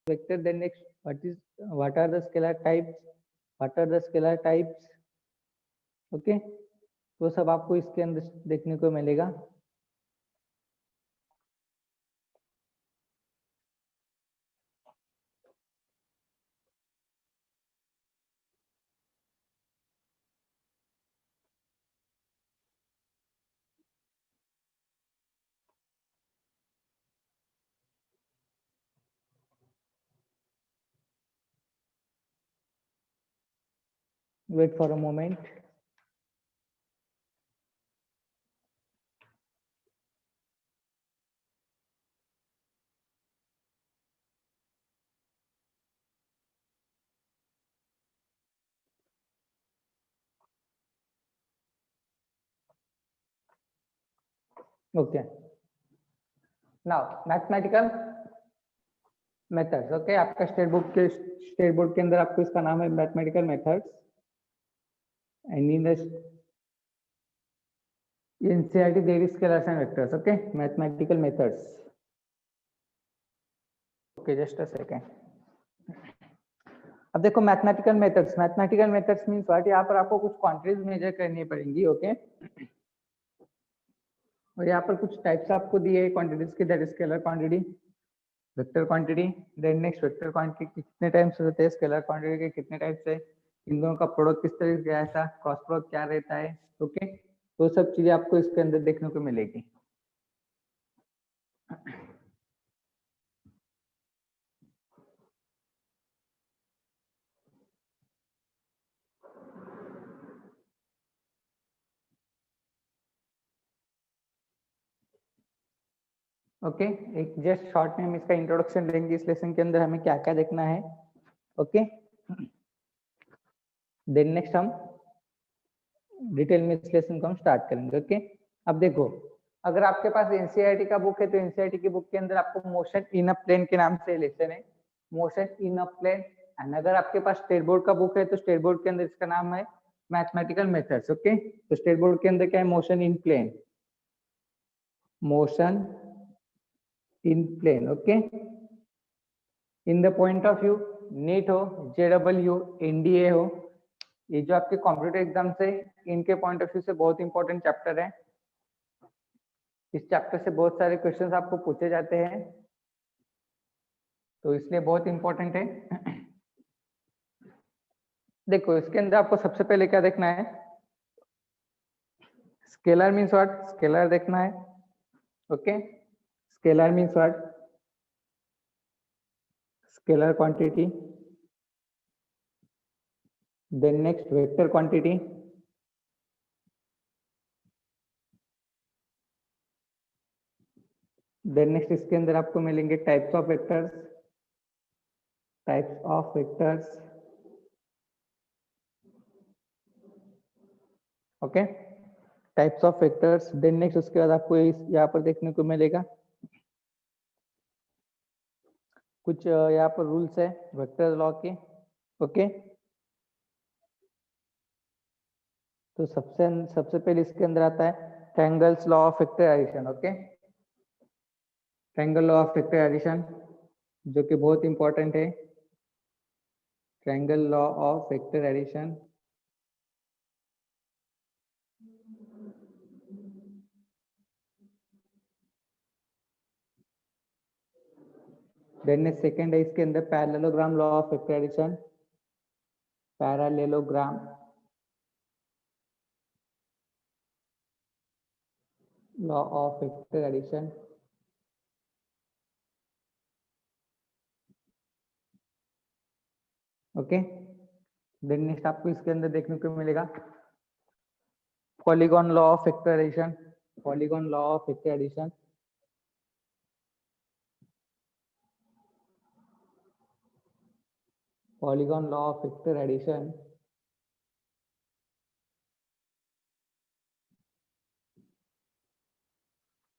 vector, then next what are the scalar types, okay तो सब आपको इसके अंदर देखने को मिलेगा। Wait for a moment. Okay now mathematical methods. Okay आपका स्टेट बोर्ड के अंदर आपको इसका नाम है mathematical methods and in the NCERT there is scalars and vectors. Okay mathematical methods. Okay just a second. अब देखो मैथमेटिकल मेथड्स मींस व्हाट, यहाँ पर आपको कुछ क्वांटिटीज मेजर करनी पड़ेंगी। ओके और यहाँ पर कुछ टाइप्स आपको दिए क्वांटिटीज के, that is scalar quantity, vector quantity, then next vector quantity के कितने टाइप्स होते हैं, स्केलर क्वांटिटी के कितने टाइप्स है, इन दोनों का प्रोडक्ट किस तरह का ऐसा क्रॉस प्रोडक्ट क्या रहता है। ओके तो सब चीजें आपको इसके अंदर देखने को मिलेगी। ओके एक जस्ट शॉर्ट में हम इसका इंट्रोडक्शन लेंगे इस लेसन के अंदर हमें क्या क्या देखना है। ओके देन नेक्स्ट हम डिटेल में इस लेसन को हम स्टार्ट करेंगे। ओके अब देखो अगर आपके पास एनसीईआरटी का बुक है तो एनसीईआरटी की बुक के अंदर आपको मोशन इन अ प्लेन के नाम से लेसन है, motion in a plane. And अगर आपके पास स्टेट बोर्ड का बुक है तो स्टेट बोर्ड के अंदर इसका नाम है मैथमेटिकल मेथड्स। ओके तो स्टेट बोर्ड के अंदर क्या है, motion in plane, motion in plane. Okay in the point of view NEET हो, जेडब्ल्यू, एनडीए हो, ये जो आपके कॉम्पिटिटिव एग्जाम से इनके पॉइंट ऑफ व्यू से बहुत इंपॉर्टेंट चैप्टर है। इस चैप्टर से बहुत सारे क्वेश्चंस आपको पूछे जाते हैं तो इसलिए बहुत इंपॉर्टेंट है। देखो इसके अंदर आपको सबसे पहले क्या देखना है, स्केलर मीन्स व्हाट, स्केलर देखना है। Okay scalar means what, scalar quantity, then next vector quantity, then next इसके अंदर आपको मिलेंगे types of vectors, okay types of vectors. Then next उसके बाद आपको यहाँ पर देखने को मिलेगा कुछ यहाँ पर रूल्स है वेक्टर लॉ के। ओके तो सबसे पहले इसके अंदर आता है triangles law of vector addition. Okay triangle law of vector addition जो कि बहुत इंपॉर्टेंट है, triangle law of vector addition. Then second है इसके अंदर parallelogram law of vector addition, parallelogram law of vector addition. Okay then next आपको इसके अंदर देखने को मिलेगा polygon law of vector addition, polygon law of vector addition. Polygon law of vector addition.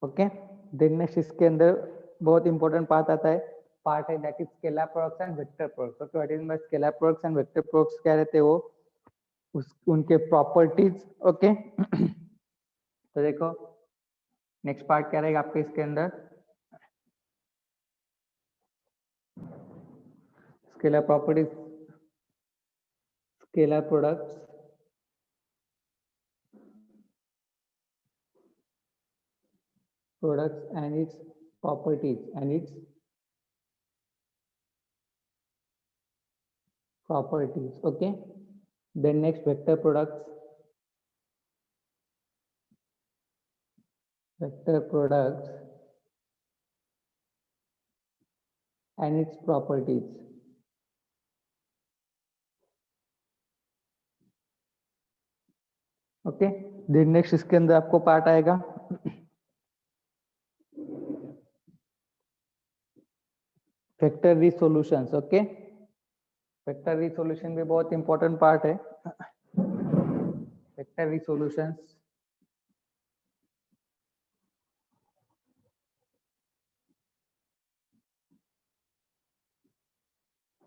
Okay then next इसके अंदर बहुत important part है that is scalar products and vector products. Okay what is mean by scalar products and vector products, क्या रहते हैं वो उनके properties. Okay तो देखो नेक्स्ट पार्ट क्या रहेगा आपके इसके अंदर, scalar properties, scalar products, and its properties okay. Then next vector products and its properties. Okay, then next इसके अंदर आपको पार्ट आएगा vector resolutions. Okay, vector resolution भी बहुत इंपॉर्टेंट पार्ट है। Vector resolutions,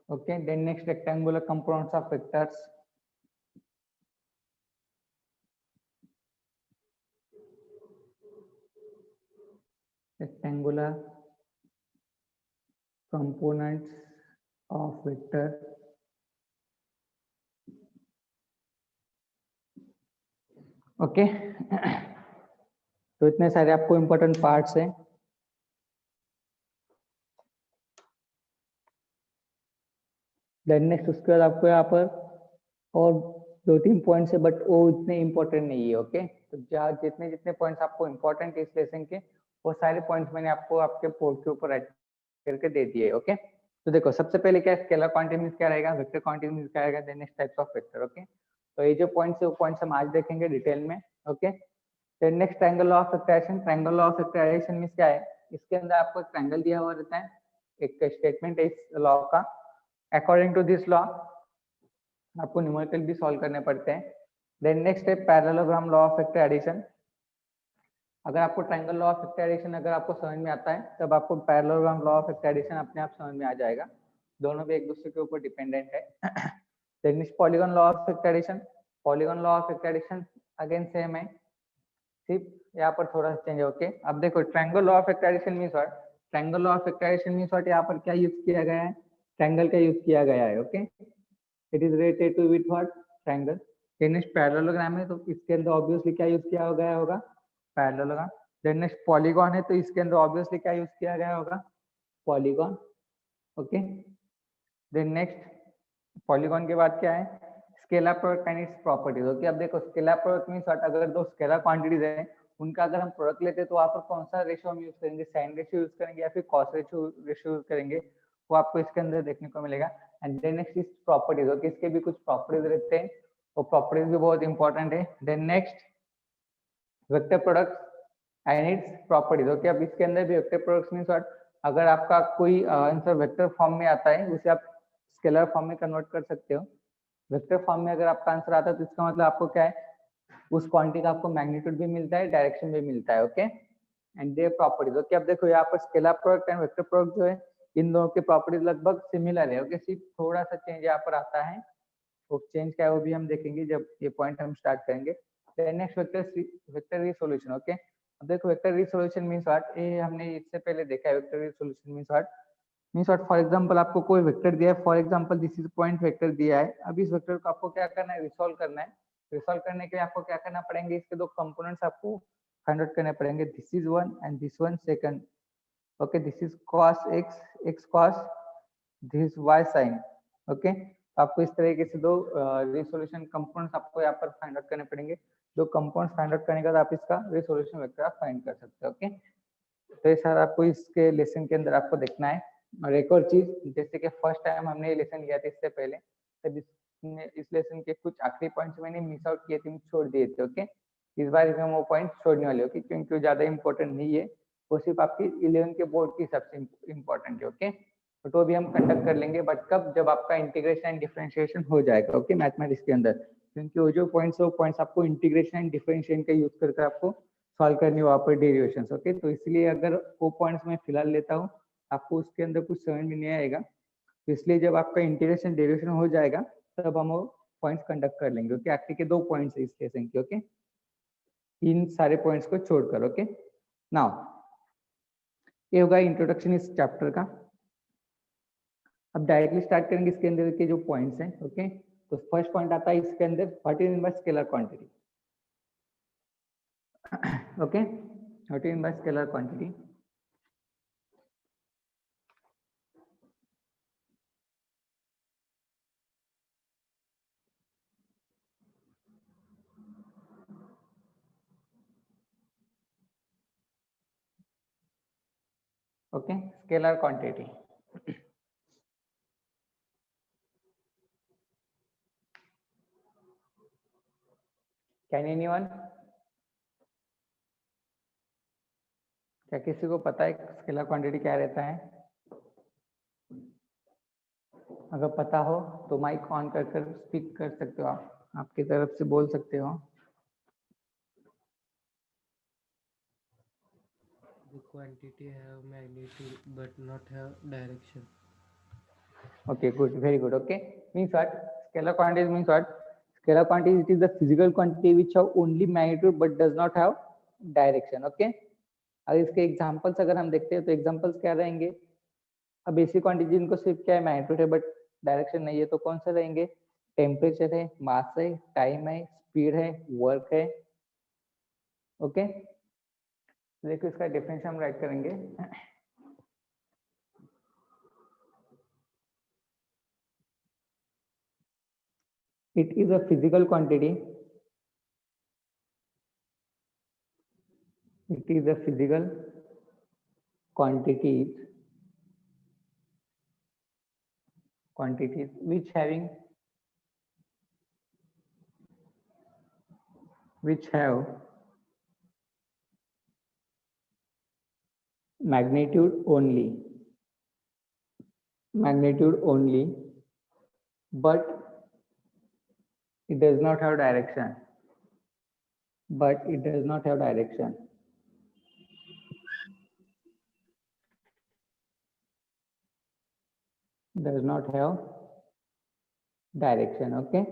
okay. Then next rectangular components of vectors, rectangular components of vector, okay. तो इतने सारे आपको इंपॉर्टेंट पार्ट्स हैं। देन नेक्स्ट उसके बाद आपको यहाँ पर और 2-3 पॉइंट्स है, बट वो इतने इंपॉर्टेंट नहीं है। ओके, तो जहाँ जितने जितने पॉइंट्स आपको इंपॉर्टेंट है इस लेसन के, वो सारे पॉइंट्स मैंने आपको आपके बोर्ड के ऊपर राइट करके दे दिए। ओके, तो देखो सबसे पहले क्या स्केलर क्वांटिटी मींस क्या रहेगा, वेक्टर क्वांटिटी मींस क्या रहेगा, then next types of vector. Okay, तो ये जो पॉइंट्स है वो पॉइंट्स हम आज देखेंगे डिटेल में। Okay, then next triangle law of factorisation. Triangle law of factorisation means क्या है, इसके अंदर आपको एक ट्रायंगल दिया हुआ रहता है, एक स्टेटमेंट है इस लॉ का। अकॉर्डिंग टू दिस लॉ आपको न्यूमेरिकल भी सॉल्व करने पड़ते हैं। देन नेक्स्ट है parallelogram law of vector addition. अगर आपको triangle law of vector addition अगर आपको समझ में आता है, तब आपको parallelogram law of vector addition अपने आप समझ में आ जाएगा। दोनों भी एक दूसरे के ऊपर डिपेंडेंट है। Then next polygon law of vector addition. Polygon law of vector addition again same है, सिर्फ यहाँ पर थोड़ा सा चेंज है। ओके, अब देखो triangle law of vector addition means what, triangle law of vector addition means what, यहाँ पर क्या यूज किया गया है, ट्रायंगल का यूज किया गया है। Okay, it is related to with what, triangle. Next parallelogram है, तो इसके अंदर ऑब्वियसली क्या यूज किया गया होगा, पैरेललोग्राम। देन नेक्स्ट पॉलीगॉन है, तो इसके अंदर ऑब्वियसली क्या यूज किया गया होगा, polygon. Okay, then next polygon के बाद क्या है, scalar product and its properties. Okay, अब देखो स्केलर प्रोडक्ट मींस व्हाट, अगर दो स्केलर क्वांटिटीज है उनका अगर हम प्रोडक्ट लेते हैं तो वहां पर कौन सा रेशियो हम यूज करेंगे, साइन रेशियो यूज करेंगे या फिर कॉस रेशियो यूज करेंगे, वो आपको इसके अंदर देखने को मिलेगा। And then next is properties. Okay, इसके भी कुछ प्रॉपर्टीज रहते हैं, वो प्रॉपर्टीज भी बहुत इंपॉर्टेंट है। Then next vector products and its properties. Okay, अब इसके अंदर भी वेक्टर प्रोडक्ट्स मींस व्हाट, अगर आपका कोई आंसर वेक्टर फॉर्म में आता है उसे आप स्केलर फॉर्म में कन्वर्ट कर सकते हो। वेक्टर फॉर्म में अगर आपका आंसर आता है तो इसका मतलब आपको क्या है, उस क्वांटिटी का आपको मैग्नीट्यूड भी मिलता है, डायरेक्शन भी मिलता है। Okay, and their properties. Okay, अब देखो यहाँ पर scalar product and vector product जो है, इन दोनों के प्रॉपर्टीज लगभग सिमिलर है। ओके, सिर्फ थोड़ा सा चेंज यहाँ पर आता है, वो चेंज क्या है वो भी हम देखेंगे जब ये पॉइंट हम स्टार्ट करेंगे। Next vector resolution. ओके, अब देखो वेक्टर रिसोल्यूशन मींस व्हाट, ये हमने इससे पहले देखा है। Vector resolution means what, for example आपको कोई वेक्टर दिया है, for example this is point vector दिया है। अब इस वेक्टर को आपको क्या करना है, रिसॉल्व करना है। रिसॉल्व करने के लिए आपको क्या करना पड़ेंगे, इसके दो कंपोनेंट्स आपको फाइंड आउट करने पड़ेंगे, this is one and this one second. Okay, this is cos x cos, this y sin। Okay, आपको इस तरीके से दो रिसोल्यूशन कंपोनेंट्स आपको यहाँ पर फाइंड आउट करने पड़ेंगे। दो कंपाउंड्स फाइंड आउट करने के बाद आप इसका रिसोल्यूशन वेक्टर आप फाइंड कर सकते हो। ओके, तो ये सारा आपको इसके लेसन के अंदर आपको देखना है। और एक और चीज, जैसे कि फर्स्ट टाइम हमने ये लेसन लिया था इससे पहले, तब इस लेसन के कुछ आखिरी पॉइंट्स मैंने मिस आउट किए थे, छोड़ दिए थे। ओके, इस बार हम वो पॉइंट छोड़ने वाले। ओके, क्योंकि वो ज्यादा इंपॉर्टेंट नहीं है, वो सिर्फ आपकी 11 के बोर्ड के हिसाब से इंपॉर्टेंट है। ओके, तो भी हम कंडक्ट कर लेंगे, बट कब, जब आपका इंटीग्रेशन एंड डिफरेंशिएशन हो जाएगा। ओके, मैथमेटिक्स के अंदर, क्योंकि वो जो पॉइंट्स है वो पॉइंट्स आपको इंटीग्रेशन एंड डिफरेंशिएशन का यूज करके आपको सॉल्व करनी वहाँ पर डेरिवेशंस। ओके, तो इसलिए अगर वो पॉइंट्स मैं फिलहाल लेता हूँ, आपको उसके अंदर कुछ समझ में नहीं आएगा, तो इसलिए जब आपका इंटीग्रेशन डेरिवेशन हो जाएगा तब हम वो पॉइंट्स कंडक्ट कर लेंगे। ओके, आखिरी के दो पॉइंट्स है इस लेसन के। ओके, इन सारे पॉइंट्स को छोड़कर। ओके, नाउ ये होगा इंट्रोडक्शन इस चैप्टर का। अब डायरेक्टली स्टार्ट करेंगे इसके अंदर के जो पॉइंट्स हैं। ओके, तो फर्स्ट पॉइंट आता है इसके अंदर what is mean by scalar quantity. Okay, what is mean by scalar quantity. Okay, scalar quantity. Can anyone, क्या किसी को पता है स्केलर क्वांटिटी क्या रहता है? अगर पता हो तो माइक ऑन कर कर स्पीक कर सकते हो, आप आपकी तरफ से बोल सकते हो। The quantity have magnitude but not have direction. Okay, good, very good. Okay, means what? Scalar quantity means what? Scalar quantity, it is the physical quantity which have only magnitude but does not have direction. Okay, अगर इसके examples अगर हम देखते हैं तो examples क्या रहेंगे? अब बेसिक क्वांटिटी जिनको सिर्फ क्या है मैग्नीट्यूड है बट डायरेक्शन नहीं है, तो कौन से रहेंगे? टेम्परेचर है, मास है, टाइम है, स्पीड है, वर्क है। ओके, देखो इसका डेफिनेशन हम राइट करेंगे। It is a physical quantity. It is a physical quantities which have magnitude only, but it does not have direction. Does not have direction. Okay,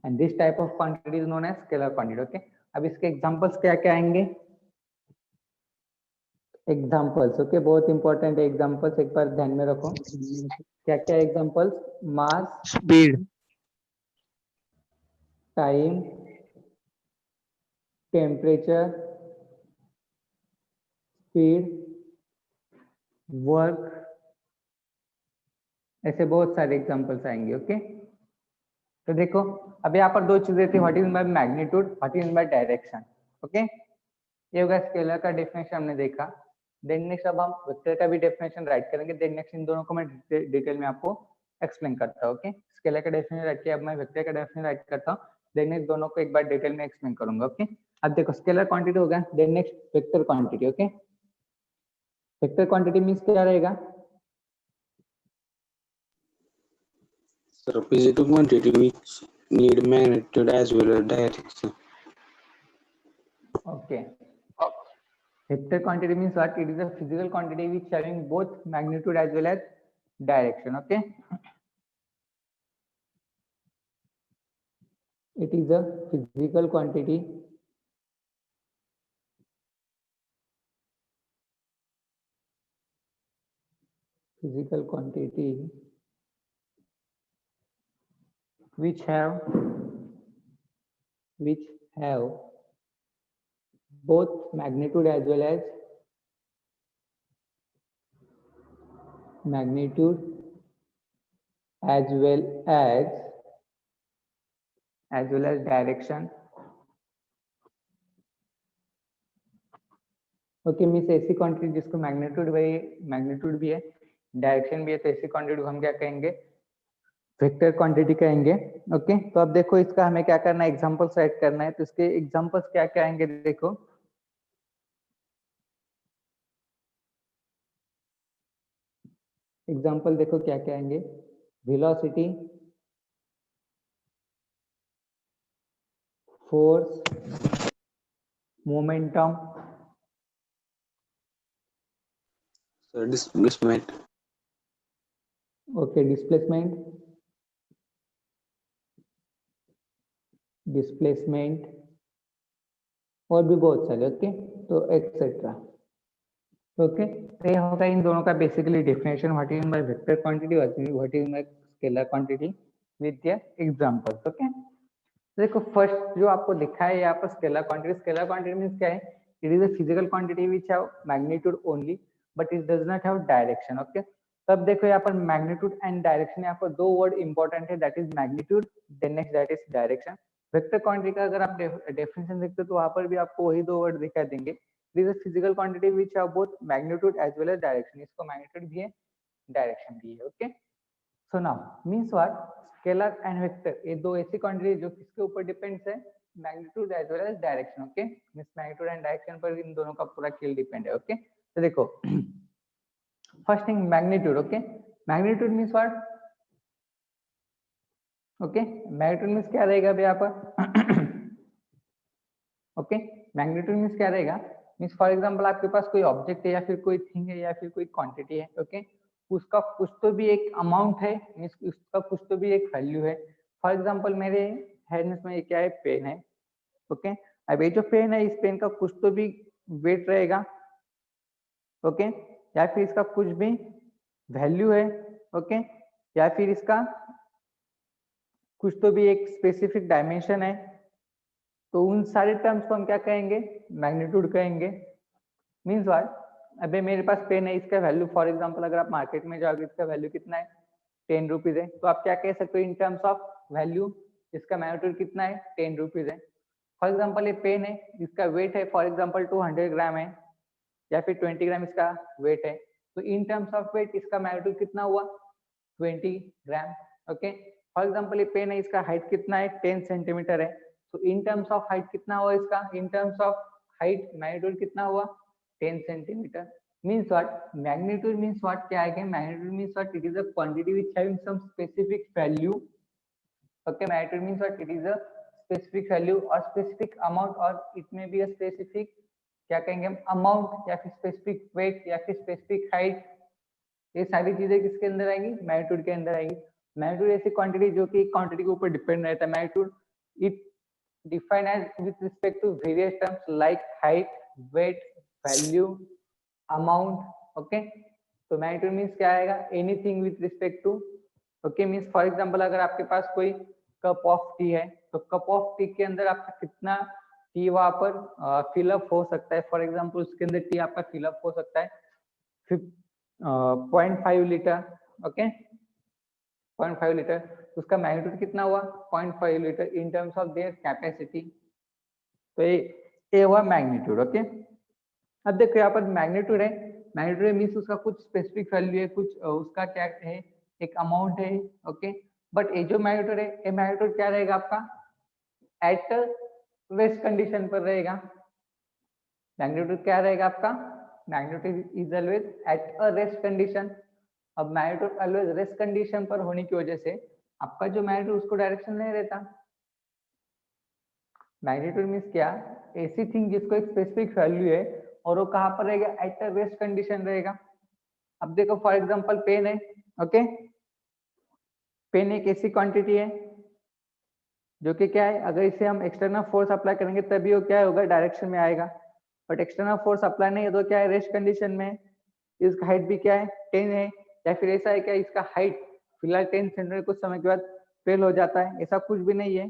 and this type of quantity is known as scalar quantity. Okay, अब इसके examples क्या क्या आएंगे? Examples, okay, बहुत important है examples, एक बार ध्यान में रखो। क्या क्या एग्जांपल्स? मास, Speed, time, temperature, speed, work, ऐसे बहुत सारे एग्जांपल्स आएंगे। ओके, तो देखो अब यहाँ पर दो चीजें थी, what is by magnitude, what is by direction. Okay, ये होगा स्केलर का डेफिनेशन हमने देखा। देन नेक्स्ट अब हम वेक्टर का भी डेफिनेशन राइट करेंगे। देन नेक्स्ट इन दोनों को मैं डिटेल में आपको एक्सप्लेन करता हूँ। ओके, स्केलर का डेफिनेशन राइट किया, अब मैं वेक्टर का डेफिनेशन राइट करता हूँ। देन नेक्स्ट दोनों को एक बार डिटेल में एक्सप्लेन करूंगा। ओके, अब देखो स्केलर क्वांटिटी हो गया, then next vector quantity. Okay, vector quantity means क्या रहेगा? So physical quantity which need magnitude as well as direction. Okay. Vector quantity means what? It is a physical quantity which having both magnitude as well as direction. Okay. It is a physical quantity which have both magnitude as well as direction. Okay, means ऐसी quantity जिसको magnitude भी है, direction भी है, तो ऐसी quantity को हम क्या कहेंगे? वेक्टर क्वांटिटी कहेंगे। ओके, तो अब देखो इसका हमें क्या करना है? एग्जांपल सेट करना है। तो इसके एग्जांपल्स क्या क्या आएंगे? देखो एग्जांपल देखो क्या क्या आएंगे? Velocity, force, momentum, So displacement. Okay, displacement और भी बहुत सारे। ओके, तो एक्सेट्रा। ओके, तो ये होगा इन दोनों का basically definition, what is by vector quantity, what is by scalar quantity with their examples. Okay, देखो फर्स्ट जो आपको लिखा है यहाँ पर scalar quantity, scalar quantity means क्या है, it is a physical quantity which have magnitude only but it does not have direction. Okay, तब देखो यहाँ पर मैग्नीट्यूड एंड डायरेक्शन, यहाँ पर दो वर्ड इंपॉर्टेंट है, that is magnitude, then next that is direction. Vector quantity का अगर आप डेफिनेशन देखते हो तो वहां पर भी आपको वही दो वर्ड दिखा देंगे, it is a physical quantity which have both magnitude as well as direction, इसको मैग्नीट्यूड भी है डायरेक्शन भी है। Okay, so now means what, scalar and vector ये दो ऐसी क्वांटिटी जो किसके ऊपर डिपेंड्स है, magnitude as well as direction. Okay, means magnitude and direction पर इन दोनों का पूरा खेल डिपेंड है। ओके, तो देखो first thing magnitude. Okay, magnitude means what, okay magnitude means क्या रहेगा अभी यहाँ पर ओके, मैग्नीट्यूड मींस क्या रहेगा, मींस फॉर एग्जांपल आपके पास कोई ऑब्जेक्ट है या फिर कोई थिंग है या फिर कोई क्वांटिटी है। ओके, उसका कुछ तो भी एक अमाउंट है, मींस उसका कुछ तो भी एक वैल्यू है। फॉर एग्जांपल मेरे हैंड्स में क्या है, पेन है। ओके, अब ये जो पेन है, इस पेन का कुछ तो भी वेट रहेगा। ओके, या फिर इसका कुछ भी वैल्यू है। ओके, या फिर इसका कुछ तो भी एक स्पेसिफिक डायमेंशन है। तो उन सारे टर्म्स को हम क्या कहेंगे, मैग्नीट्यूड कहेंगे। मीन्स व्हाट, अबे मेरे पास पेन है, इसका वैल्यू फॉर एग्जांपल अगर आप मार्केट में जाओगे इसका वैल्यू कितना है, 10 रुपीज है, तो आप क्या कह सकते हो इन टर्म्स ऑफ वैल्यू, इसका मैग्नीट्यूड कितना है, 10 रुपीज है। फॉर एग्जांपल ये पेन है, इसका वेट है फॉर एग्जांपल 200 ग्राम है या फिर 20 ग्राम इसका वेट है, तो इन टर्म्स ऑफ वेट इसका मैग्नीट्यूड कितना हुआ, 20 ग्राम। ओके, फॉर एग्जांपल ये पेन है, इसका हाइट कितना है, 10 सेंटीमीटर है, तो इन टर्म्स ऑफ हाइट कितना हुआ इसका, in terms of height magnitude कितना हुआ, 10 centimetre. Means what, magnitude means what, क्या है, magnitude means what, it is a quantity which having some specific value. Okay, magnitude means what, it is a specific value और specific amount, और it may be a specific, क्या कहेंगे हम, amount या फिर specific weight या फिर specific height. ये सारी चीजें किसके अंदर आएंगी, मैग्नीट्यूड के अंदर आएंगी। मैग्नीट्यूड ऐसी क्वांटिटी जो कि क्वांटिटी के ऊपर डिपेंड रहता है। Magnitude it defined as with respect to various terms like height, weight, value, amount. Okay, तो मैग्नीट्यूड मींस क्या आएगा, anything with respect to. Okay, means for example अगर आपके पास कोई कप ऑफ टी है, तो कप ऑफ टी के अंदर आपका कितना टी वहां पर फिलअप हो सकता है, फॉर एग्जांपल उसके अंदर टी आपका फिलअप हो सकता है 0.5 लीटर। ओके, 0.5 लीटर, उसका मैग्नीट्यूड कितना हुआ, 0.5 litre in terms of their capacity. तो ये हुआ मैग्नीट्यूड। ओके, अब देखो यहाँ पर मैग्नीट्यूड है, मैग्नीट्यूड मीन्स उसका कुछ स्पेसिफिक वैल्यू है, कुछ उसका क्या है, एक अमाउंट है। ओके, बट ये जो मैग्नीट्यूड है, ये मैग्नीट्यूड क्या रहेगा आपका, एट रेस्ट कंडीशन पर रहेगा। मैग्नीट्यूड क्या रहेगा आपका, magnitude is always at a rest condition. अब मैग्नीट्यूड ऑलवेज रेस्ट कंडीशन पर होने की वजह से आपका जो मैग्नीट्यूड उसको डायरेक्शन नहीं रहता। मैग्नीट्यूड मीन्स क्या, ऐसी थिंग जिसको एक स्पेसिफिक वैल्यू है और वो कहाँ पर रहेगा, एट अ रेस्ट कंडीशन रहेगा। अब देखो फॉर एग्जांपल पेन है। ओके, पेन एक ऐसी क्वांटिटी है जो कि क्या है, अगर इसे हम एक्सटर्नल फोर्स अप्लाई करेंगे तभी वो क्या होगा, डायरेक्शन में आएगा, बट एक्सटर्नल फोर्स अप्लाई नहीं है तो क्या है, रेस्ट कंडीशन में। इसका हाइट भी क्या है, 10 है, या फिर ऐसा है क्या, इसका हाइट फिलहाल 10 सेंटीमीटर कुछ समय के बाद फेल हो जाता है, ऐसा कुछ भी नहीं है।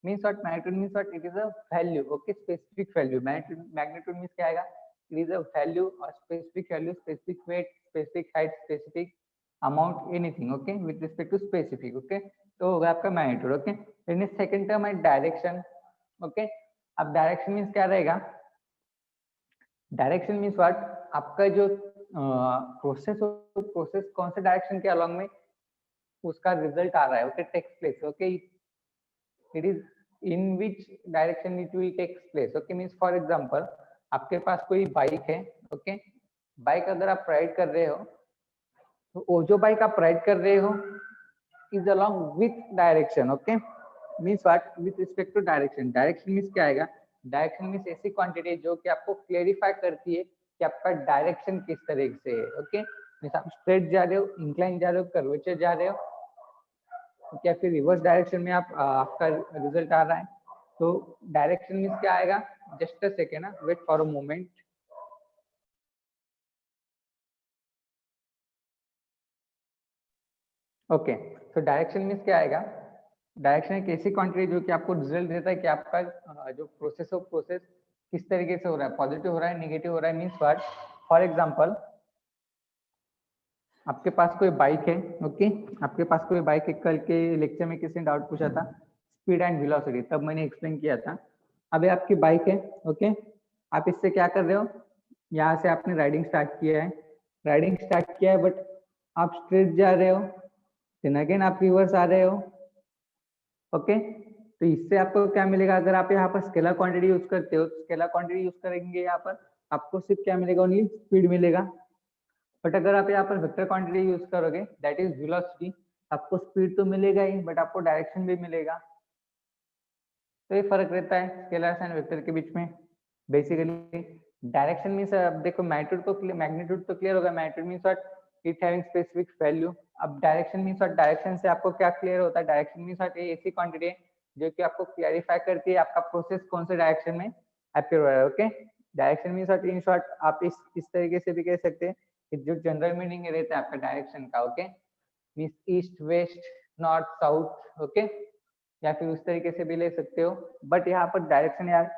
Means what, magnitude means what, it is a value. Okay, specific value. Magnitude means क्या आएगा, इट इज अ वैल्यू और specific value, specific weight, specific height, specific amount, anything. Okay, with respect to specific. Okay, तो होगा आपका magnitude. Okay, then second term है direction. Okay, अब direction means क्या रहेगा, डायरेक्शन मीन्स व्हाट, आपका जो प्रोसेस प्रोसेस कौन से डायरेक्शन के अलोंग में उसका रिजल्ट आ रहा है, okay, takes place. Okay, it is in which direction it will takes place. Okay, means for example आपके पास कोई बाइक है। ओके, बाइक अगर आप राइड कर रहे हो, तो वो जो बाइक आप राइड कर रहे हो is along with direction. Okay, means what, with respect to direction. Direction means क्या आएगा, डायरेक्शन मीन्स ऐसी क्वांटिटी जो कि आपको क्लेरिफाई करती है कि आपका डायरेक्शन किस तरह से है। ओके, मीन्स आप स्ट्रेट जा रहे हो, इंक्लाइन जा रहे हो, कर्वेचर जा रहे हो, क्या फिर रिवर्स डायरेक्शन में आप आपका रिजल्ट आ रहा है। तो डायरेक्शन मीन्स क्या आएगा, just a second, wait for a moment. Okay, तो डायरेक्शन मीन्स क्या आएगा? डायरेक्शन एक ऐसी क्वांटिटी जो कि आपको रिजल्ट देता है कि आपका जो प्रोसेस ऑफ प्रोसेस किस तरीके से हो रहा है, पॉजिटिव हो रहा है, नेगेटिव हो रहा है, मीन्स व्हाट? फॉर एग्जांपल, आपके पास कोई बाइक है, ओके, आपके पास कोई बाइक है, कल के लेक्चर में किसी ने डाउट पूछा था स्पीड एंड वेलोसिटी, तब मैंने एक्सप्लेन किया था। अभी आपकी बाइक है, ओके, आप इससे क्या कर रहे हो? यहाँ से आपने राइडिंग स्टार्ट किया है, राइडिंग स्टार्ट किया है, बट आप स्ट्रेट जा रहे हो, देन अगेन आप रिवर्स आ रहे हो, ओके। तो इससे आपको क्या मिलेगा? अगर आप यहाँ पर स्केलर क्वांटिटी यूज करते हो, स्केलर क्वांटिटी यूज करेंगे यहाँ पर, आपको सिर्फ क्या मिलेगा? ओनली स्पीड मिलेगा। बट अगर आप यहाँ पर वेक्टर क्वांटिटी यूज करोगे, दैट इज वेलोसिटी, आपको स्पीड तो मिलेगा ही, बट आपको डायरेक्शन भी मिलेगा। तो ये फर्क रहता है स्केलर्स एंड वेक्टर के बीच में बेसिकली। डायरेक्शन मीन्स, अब देखो मैग्नीट्यूड तो क्लियर होगा, magnitude means what? It having specific value. अब डायरेक्शन मीन्स व्हाट? डायरेक्शन से आपको क्या क्लियर होता है? Direction means what? ये ऐसी क्वांटिटी है जो कि आपको क्लैरिफाई करती है आपका प्रोसेस कौन से डायरेक्शन में अपीयर हो रहा है, okay. Direction means what? In short आप इस तरीके से भी कह सकते हैं कि जो जनरल मीनिंग रहता है आपका डायरेक्शन का, okay, means east, west, north, south, okay, या फिर उस तरीके से भी ले सकते हो। बट यहाँ पर डायरेक्शन यार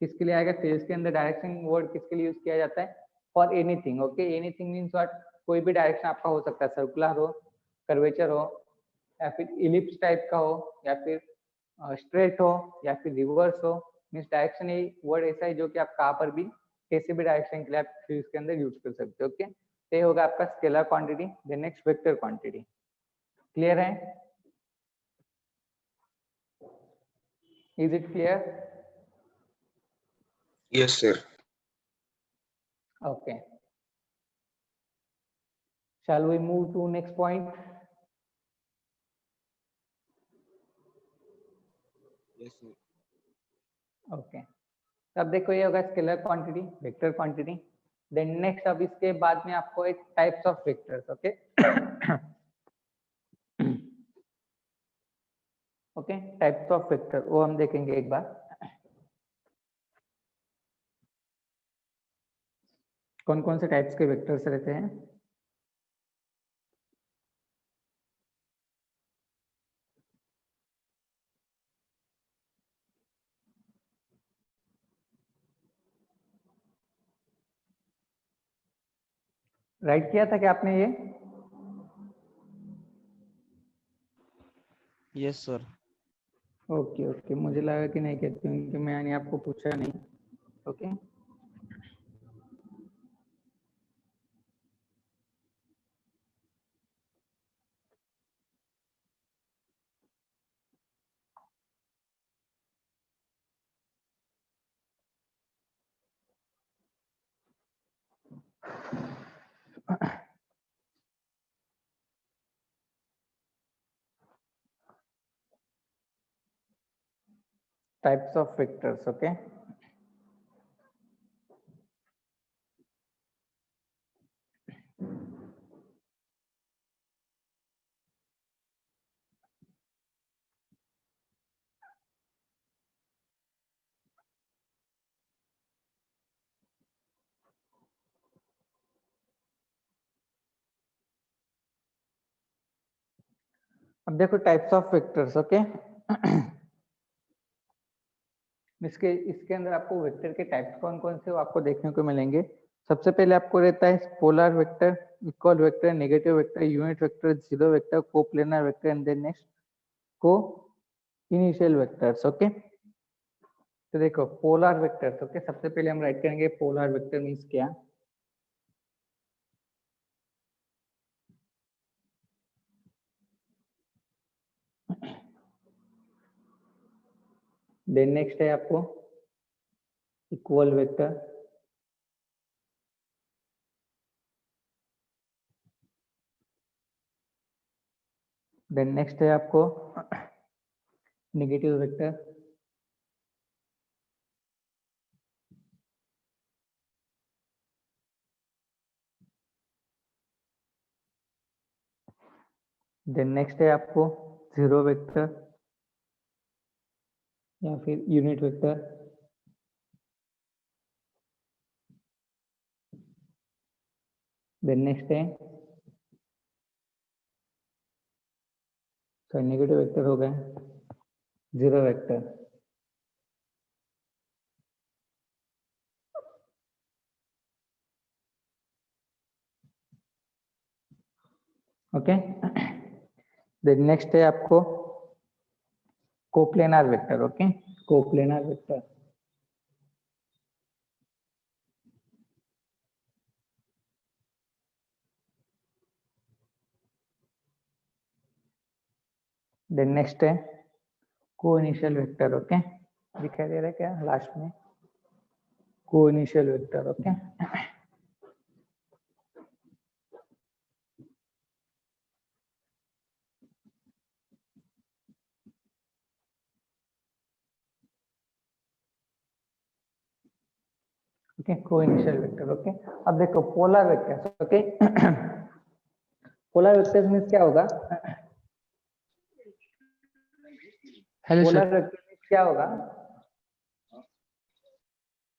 किसके लिए आएगा? फेज के अंदर डायरेक्शन वर्ड किसके लिए यूज किया जाता है? For anything, okay. Anything means what? कोई भी डायरेक्शन आपका हो सकता है, सर्कुलर हो, कर्वेचर हो, या फिर इलिप्स टाइप का हो, या फिर स्ट्रेट हो, या फिर रिवर्स हो। मीन्स डायरेक्शन ये वर्ड ऐसा है जो कि आप कहाँ पर भी कैसे भी डायरेक्शन के लिए आप फ्यूज के अंदर यूज कर सकते हो, ओके। तो ये होगा आपका scalar quantity. Then next vector quantity. Clear है? Is it clear? Yes, sir. Okay. Shall we move to next point? Yes, sir. Okay. अब देखो ये होगा scalar quantity, vector quantity. Then next, अब इसके बाद में आपको एक types of vectors, okay. Okay, types of vector वो हम देखेंगे एक बार। कौन कौन से टाइप्स के वेक्टर्स रहते हैं? राइट किया था क्या आपने ये? Yes, sir. ओके ओके, मुझे लगा कि नहीं कहती हूँ कि मैंने आपको पूछा नहीं, okay. Types of vectors, okay. अब देखो टाइप्स ऑफ वेक्टर्स, ओके। इसके अंदर आपको वेक्टर के टाइप्स कौन कौन से वो आपको देखने को मिलेंगे। सबसे पहले आपको रहता है polar vector, equal vector, negative vector, unit vector, zero vector, coplanar vector, and then next coinitial vectors, okay. तो देखो पोलर वेक्टर्स, ओके, सबसे पहले हम राइट करेंगे पोलर वेक्टर मीन्स क्या। देन नेक्स्ट है आपको इक्वल वेक्टर, देन नेक्स्ट है आपको नेगेटिव वेक्टर, देन नेक्स्ट है आपको जीरो वेक्टर या फिर यूनिट वेक्टर, देन नेक्स्ट है तो नेगेटिव वेक्टर हो गए, zero vector. Okay, then next है आपको coplanar vector. Okay, coplanar vector. Then next है कोइनिशियल वेक्टर। ओके, दिखाई दे रहा है क्या लास्ट में? Coinitial vector. Okay, okay, coinitial vector. Okay, अब देखो polar vector. Okay, polar vector means क्या होगा? Hello polar sir. Vector means क्या होगा?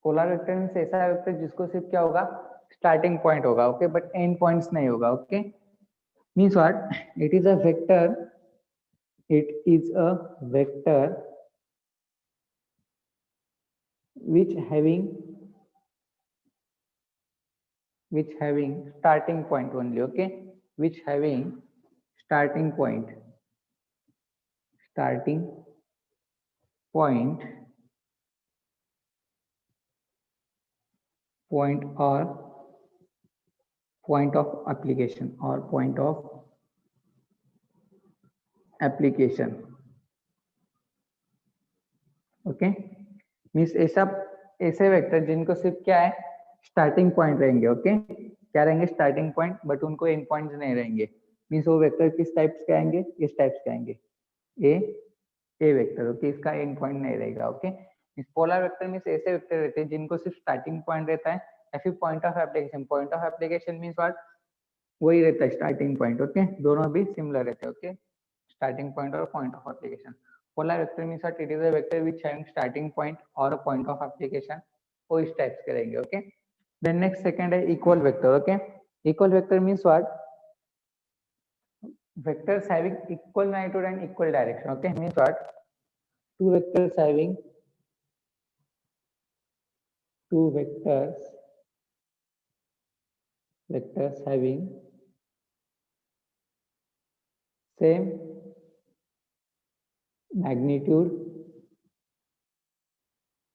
पोलर वेक्टर मीन्स ऐसा वेक्टर जिसको सिर्फ क्या होगा? स्टार्टिंग पॉइंट होगा। ओके, बट एंड पॉइंट्स नहीं होगा। Okay, means what? It is a vector, it is a vector which having starting point only. Okay, which having starting point or point of application okay, means ऐसे vector जिनको सिर्फ क्या है? Starting point रहेंगे। Okay, क्या रहेंगे? Starting point, but उनको and points नहीं रहेंगे। मीन्स वो वेक्टर किस टाइप्स के आएंगे? इस टाइप्स के आएंगे, ए वेक्टर। ओके, इसका एंड पॉइंट नहीं रहेगा। Okay, means polar vector means ऐसे वेक्टर रहते हैं जिनको सिर्फ स्टार्टिंग पॉइंट रहता है या फिर point of application. Point of application means what? वही रहता है स्टार्टिंग पॉइंट। ओके, दोनों भी सिमिलर रहते हैं। Okay, starting point or point of application. Polar vector means that it is a vector which having starting point or a point of application. वो इस types के रहेंगे। ओके, देन नेक्स्ट सेकंड है equal vector. Okay, equal vector means what? Vectors having equal magnitude and equal direction. Okay, means what? two vectors having same magnitude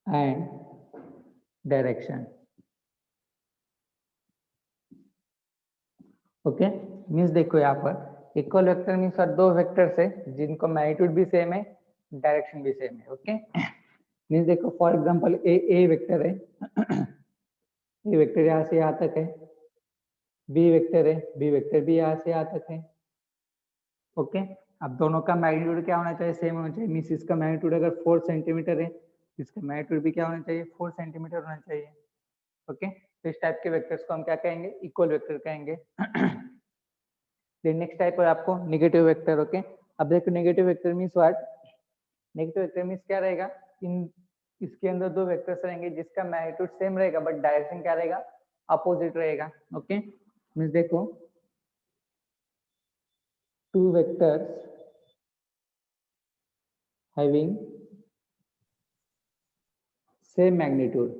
and direction. Okay, means देखो यहाँ पर equal vector means दो vectors है जिनको magnitude भी same है, direction भी same है। ओके, मीन्स देखो फॉर एग्जांपल ए वेक्टर है, ए वेक्टर यहाँ से यहाँ तक है, बी वेक्टर है, बी वेक्टर भी यहाँ से यहाँ तक है। ओके, अब दोनों का मैग्नीट्यूड क्या होना चाहिए? सेम होना चाहिए। मीन्स इसका मैग्नीट्यूड अगर 4 सेंटीमीटर है, इसका मैग्नीट्यूड भी क्या होना चाहिए? 4 सेंटीमीटर होना चाहिए। ओके, तो इस टाइप के वेक्टर्स को हम क्या कहेंगे? इक्वल वेक्टर कहेंगे। नेक्स्ट टाइप है आपको नेगेटिव वेक्टर। ओके, अब देखो negative vector means what? Negative vector means क्या रहेगा? इसके अंदर दो वेक्टर्स रहेंगे जिसका मैग्नीट्यूड सेम रहेगा बट डायरेक्शन क्या रहेगा? अपोजिट रहेगा। ओके, मीन्स देखो two vectors having same magnitude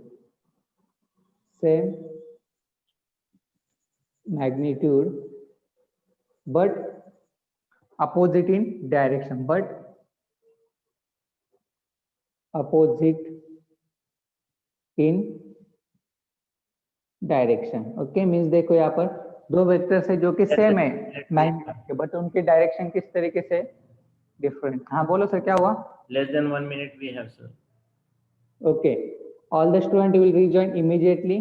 but opposite in direction, okay, means देखो यहाँ पर दो वेक्टर्स है जो कि सेम है मैग्नीट्यूड के, बट उनके डायरेक्शन किस तरीके से डिफरेंट। हाँ बोलो सर, क्या हुआ? Less than 1 minute we have, sir. Okay, all the students will rejoin immediately.